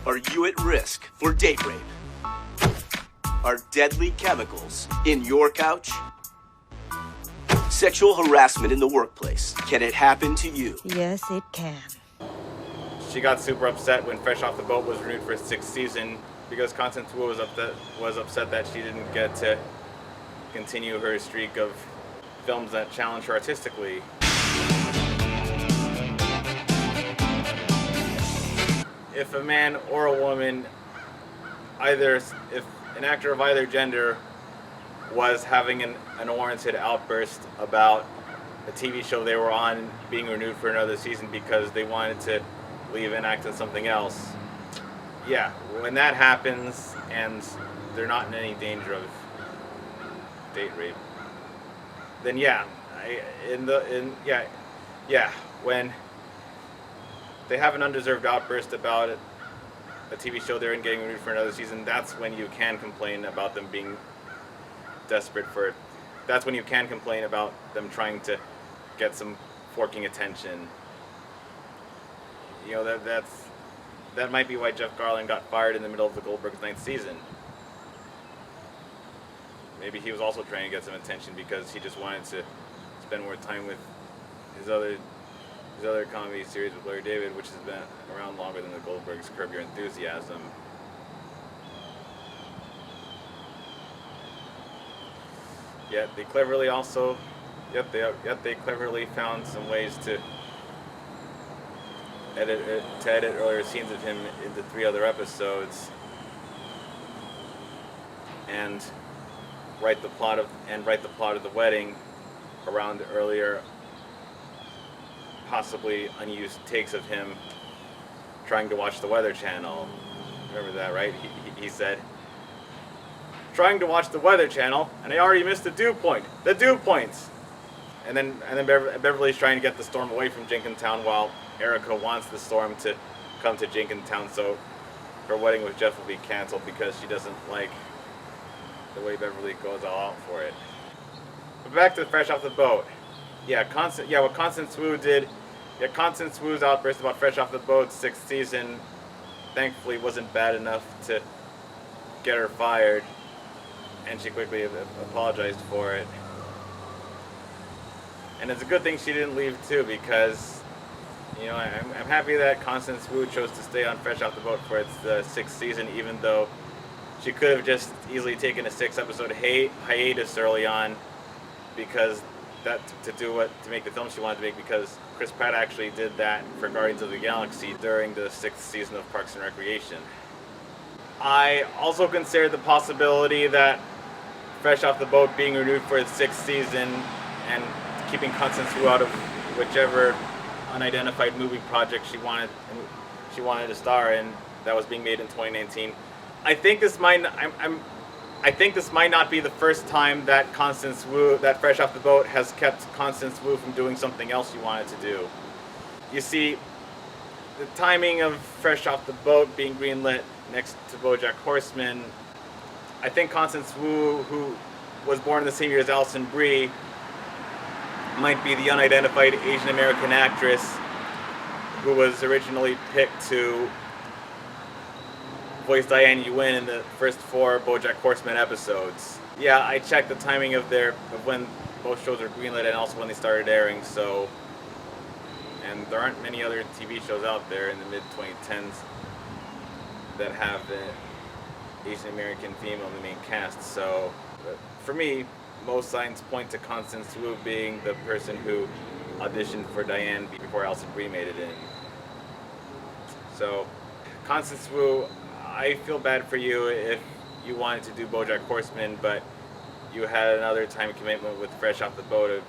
Are you at risk for date rape? Are deadly chemicals in your couch? Sexual harassment in the workplace. Can it happen to you? Yes, it can. She got super upset when Fresh Off the Boat was renewed for its 6th season because Constance Wu was upset that she didn't get to continue her streak of films that challenge her artistically. If a man or a woman, if an actor of either gender was having an unwarranted outburst about a TV show they were on being renewed for another season because they wanted to leave and act in something else, yeah, when that happens and they're not in any danger of date rape, then when they have an undeserved outburst about it, a TV show they're in getting renewed for another season, that's when you can complain about them being desperate for it. That's when you can complain about them trying to get some forking attention. You know, that might be why Jeff Garlin got fired in the middle of the Goldberg's 9th season. Maybe he was also trying to get some attention because he just wanted to spend more time with his other comedy series with Larry David, which has been around longer than the Goldbergs' Curb Your Enthusiasm. Yet they cleverly found some ways to edit earlier scenes of him into 3 other episodes and write the plot of the wedding around earlier, possibly unused takes of him trying to watch the Weather Channel. Remember that, right? He said, "Trying to watch the Weather Channel, and I already missed the dew point. The dew points." And then Beverly's trying to get the storm away from Jenkintown while Erica wants the storm to come to Jenkintown, so her wedding with Jeff will be canceled because she doesn't like the way Beverly goes all out for it. But back to Fresh Off the Boat. What Constance Wu did. Yeah, Constance Wu's outburst about Fresh Off the Boat's 6th season thankfully wasn't bad enough to get her fired, and she quickly apologized for it. And it's a good thing she didn't leave too, because I'm happy that Constance Wu chose to stay on Fresh Off the Boat for its 6th season, even though she could have just easily taken a 6-episode hiatus early on, because to make the film she wanted to make, because Chris Pratt actually did that for Guardians of the Galaxy during the 6th season of Parks and Recreation. I also considered the possibility that Fresh Off the Boat being renewed for its 6th season and keeping Constance Wu out of whichever unidentified movie project she wanted to star in that was being made in 2019. I think this might not be the first time that that Fresh Off the Boat has kept Constance Wu from doing something else she wanted to do. You see, the timing of Fresh Off the Boat being greenlit next to BoJack Horseman, I think Constance Wu, who was born the same year as Alison Brie, might be the unidentified Asian American actress who was originally picked to voice Diane Yuen in the first 4 BoJack Horseman episodes. Yeah, I checked the timing of when both shows are greenlit and also when they started airing, and there aren't many other TV shows out there in the mid-2010s that have an Asian American female in the main cast, so for me, most signs point to Constance Wu being the person who auditioned for Diane before Alison Brie made it in. So, Constance Wu, I feel bad for you if you wanted to do BoJack Horseman, but you had another time commitment with Fresh Off the Boat,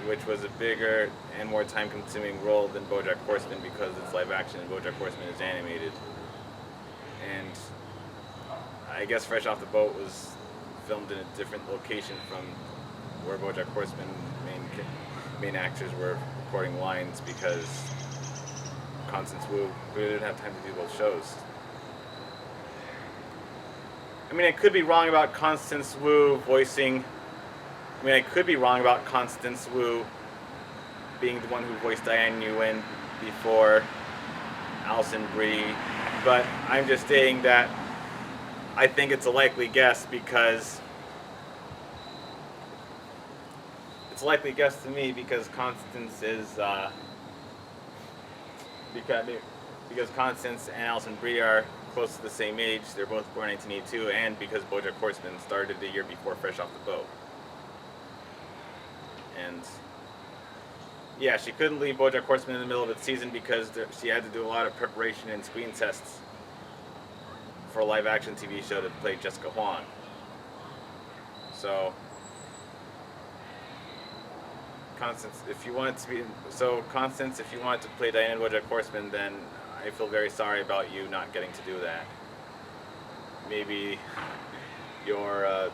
which was a bigger and more time-consuming role than BoJack Horseman because it's live action and BoJack Horseman is animated. And I guess Fresh Off the Boat was filmed in a different location from where BoJack Horseman main actors were recording lines because Constance Wu really didn't have time to do both shows. I mean, I could be wrong about Constance Wu being the one who voiced Diane Yuen before Alison Brie but I'm just stating that I think it's a likely guess because it's a likely guess to me because Constance is because Constance and Alison Brie are close to the same age. They're both born 1982, and because BoJack Horseman started the year before Fresh Off the Boat. And yeah, she couldn't leave BoJack Horseman in the middle of its season because she had to do a lot of preparation and screen tests for a live-action TV show to play Jessica Huang. So, Constance, if you wanted to play Diane BoJack Horseman, then I feel very sorry about you not getting to do that. Maybe your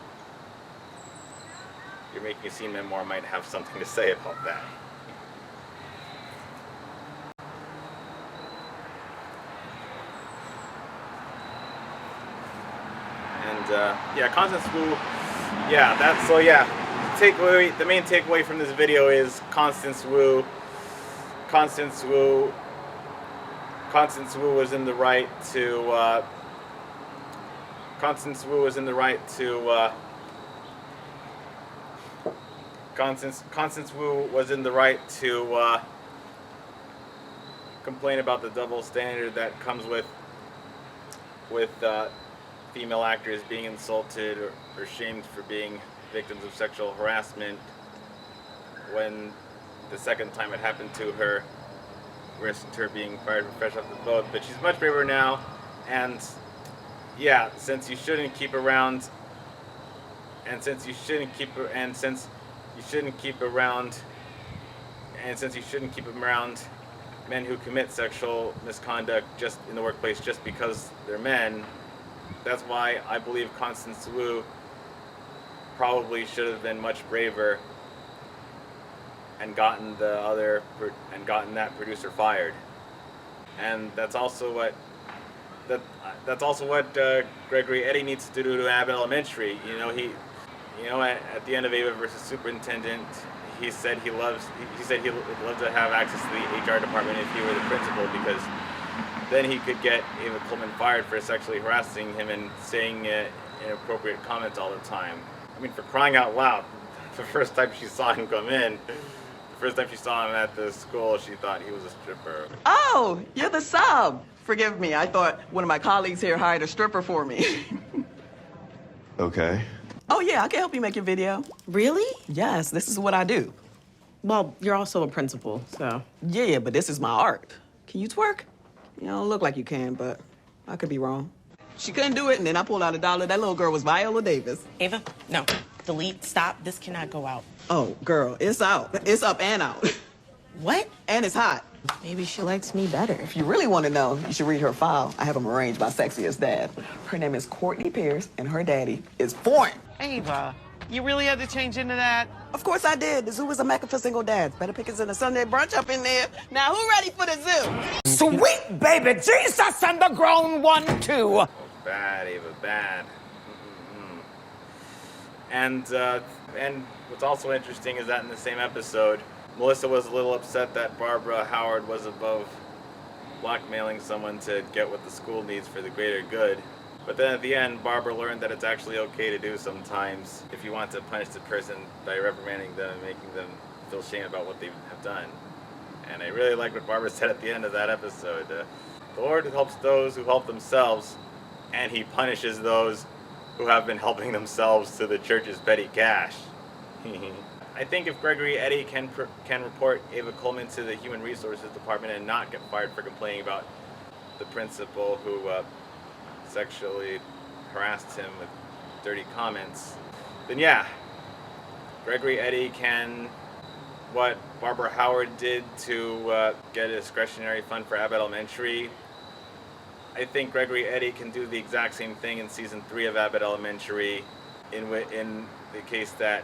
Making a Scene memoir might have something to say about that. And yeah, Constance Wu. Yeah, that's so. Yeah, the main takeaway from this video is Constance Wu was in the right to. Constance Wu was in the right to. Constance Wu was in the right to complain about the double standard that comes with female actors being insulted or shamed for being victims of sexual harassment when the second time it happened to her risked her being fired from Fresh Off the Boat. But she's much braver now, and yeah, since you shouldn't keep around men who commit sexual misconduct just in the workplace just because they're men. That's why I believe Constance Wu probably should have been much braver and gotten that producer fired. And that's also what Gregory Eddy needs to do to Abbott Elementary. At the end of Ava versus Superintendent, he said he would love to have access to the HR department if he were the principal, because then he could get Ava Coleman fired for sexually harassing him and saying inappropriate comments all the time. I mean, for crying out loud, the first time she saw him come in, the first time she saw him at the school, she thought he was a stripper. Oh, you're the sub. Forgive me, I thought one of my colleagues here hired a stripper for me. Okay. Oh yeah, I can help you make your video. Really? Yes, this is what I do. Well, you're also a principal, so. Yeah, but this is my art. Can you twerk? You don't look like you can, but I could be wrong. She couldn't do it, and then I pulled out $1. That little girl was Viola Davis. Ava, no. Delete, stop. This cannot go out. Oh, girl, it's out. It's up and out. What? And it's hot. Maybe she likes me better. If you really want to know, you should read her file. I have them arranged by sexiest dad. Her name is Courtney Pierce, and her daddy is foreign. Ava, you really had to change into that? Of course I did. The zoo is a mecca for single dads. Better pick us in a Sunday brunch up in there. Now, who ready for the zoo? Sweet baby Jesus and the grown one, too. Oh, bad, Ava, bad. And what's also interesting is that in the same episode, Melissa was a little upset that Barbara Howard was above blackmailing someone to get what the school needs for the greater good. But then at the end, Barbara learned that it's actually okay to do sometimes if you want to punish the person by reprimanding them and making them feel shame about what they have done. And I really like what Barbara said at the end of that episode. The Lord helps those who help themselves, and he punishes those who have been helping themselves to the church's petty cash. I think if Gregory Eddy can report Ava Coleman to the Human Resources Department and not get fired for complaining about the principal who sexually harassed him with dirty comments, then yeah, Gregory Eddy can what Barbara Howard did to get a discretionary fund for Abbott Elementary. I think Gregory Eddy can do the exact same thing in season 3 of Abbott Elementary, in the case that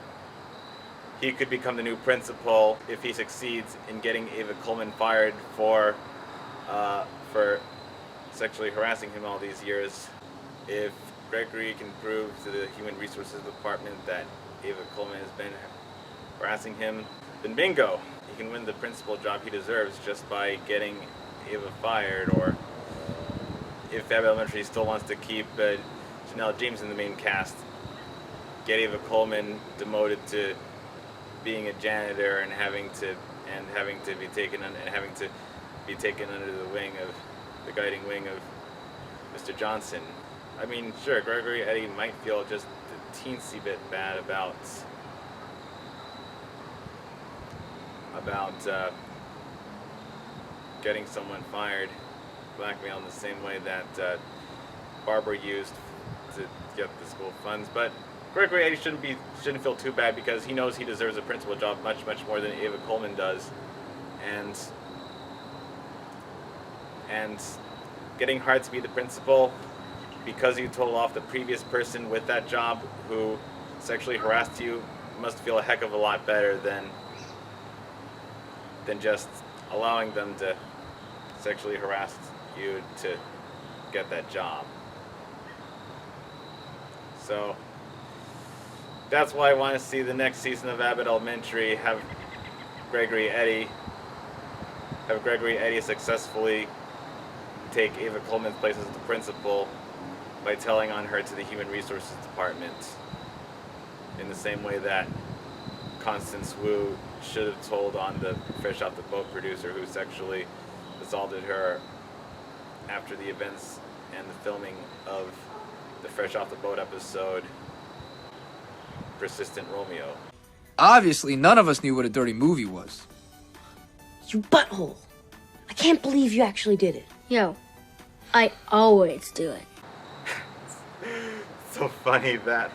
he could become the new principal if he succeeds in getting Ava Coleman fired for sexually harassing him all these years. If Gregory can prove to the Human Resources Department that Ava Coleman has been harassing him, then bingo, he can win the principal job he deserves just by getting Ava fired. Or if Abbott Elementary still wants to keep Janelle James in the main cast, get Ava Coleman demoted to being a janitor and having to be taken under the wing of the guiding wing of Mr. Johnson. I mean, sure, Gregory Eddy might feel just a teensy bit bad about getting someone fired, blackmail in the same way that Barbara used to get the school funds. But Gregory Eddy shouldn't feel too bad because he knows he deserves a principal job much more than Ava Coleman does, and getting hired to be the principal because you told off the previous person with that job who sexually harassed you must feel a heck of a lot better than just allowing them to sexually harass you to get that job. So that's why I want to see the next season of Abbott Elementary have Gregory Eddy successfully take Ava Coleman's place as the principal by telling on her to the Human Resources Department in the same way that Constance Wu should have told on the Fresh Off the Boat producer who sexually assaulted her after the events and the filming of the Fresh Off the Boat episode Persistent Romeo. Obviously, none of us knew what a dirty movie was. You butthole. I can't believe you actually did it. Yo, I always do it. So funny that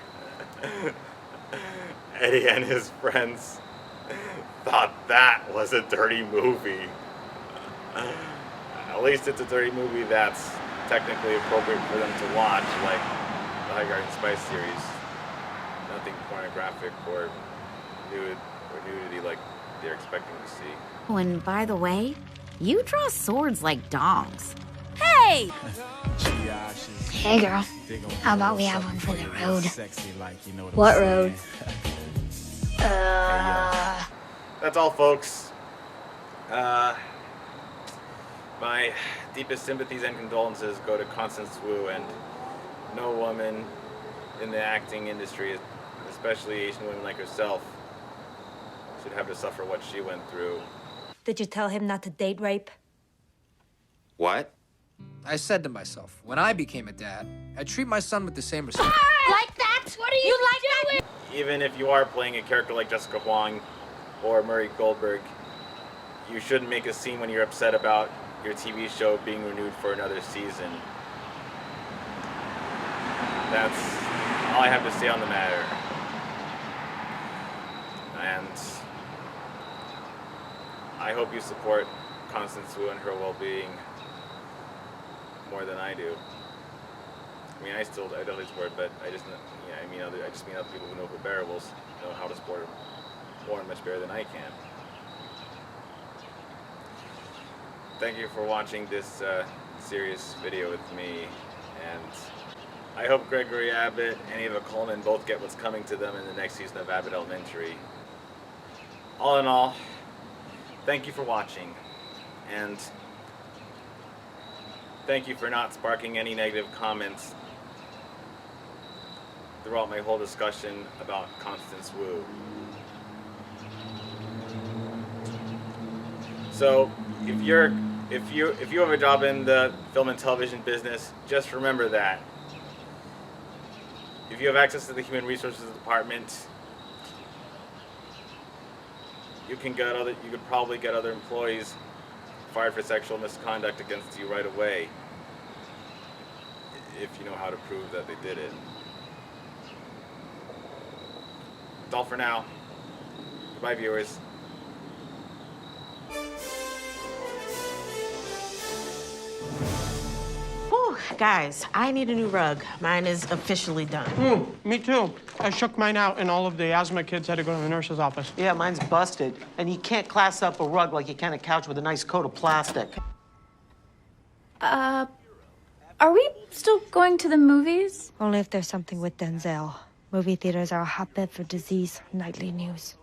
Eddie and his friends thought that was a dirty movie. At least it's a dirty movie that's technically appropriate for them to watch, like the High Garden Spice series. Nothing pornographic or nudity like they're expecting to see. Oh, and by the way, you draw swords like dongs. Hey! Hey, girl. How about we have one for the road? What road? That's all, folks. My deepest sympathies and condolences go to Constance Wu, and no woman in the acting industry, especially Asian women like herself, should have to suffer what she went through. Did you tell him not to date rape? What? I said to myself, when I became a dad, I'd treat my son with the same respect. Like that? What are you like that? Even if you are playing a character like Jessica Huang or Murray Goldberg, you shouldn't make a scene when you're upset about your TV show being renewed for another season. That's all I have to say on the matter. And I hope you support Constance Wu and her well-being more than I do. I mean, I definitely support it, but I just mean other people who know her variables know how to support her more and much better than I can. Thank you for watching this serious video with me, and I hope Gregory Abbott and Ava Coleman both get what's coming to them in the next season of Abbott Elementary. All in all, thank you for watching, and thank you for not sparking any negative comments throughout my whole discussion about Constance Wu. So, if you have a job in the film and television business, just remember that. If you have access to the Human Resources Department, you could probably get other employees fired for sexual misconduct against you right away, if you know how to prove that they did it. That's all for now. Goodbye, viewers. Whew, guys, I need a new rug. Mine is officially done. Me too. I shook mine out, and all of the asthma kids had to go to the nurse's office. Yeah, mine's busted. And you can't class up a rug like you can a couch with a nice coat of plastic. Are we still going to the movies? Only if there's something with Denzel. Movie theaters are a hotbed for disease. Nightly news.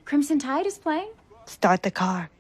Crimson Tide is playing? Start the car.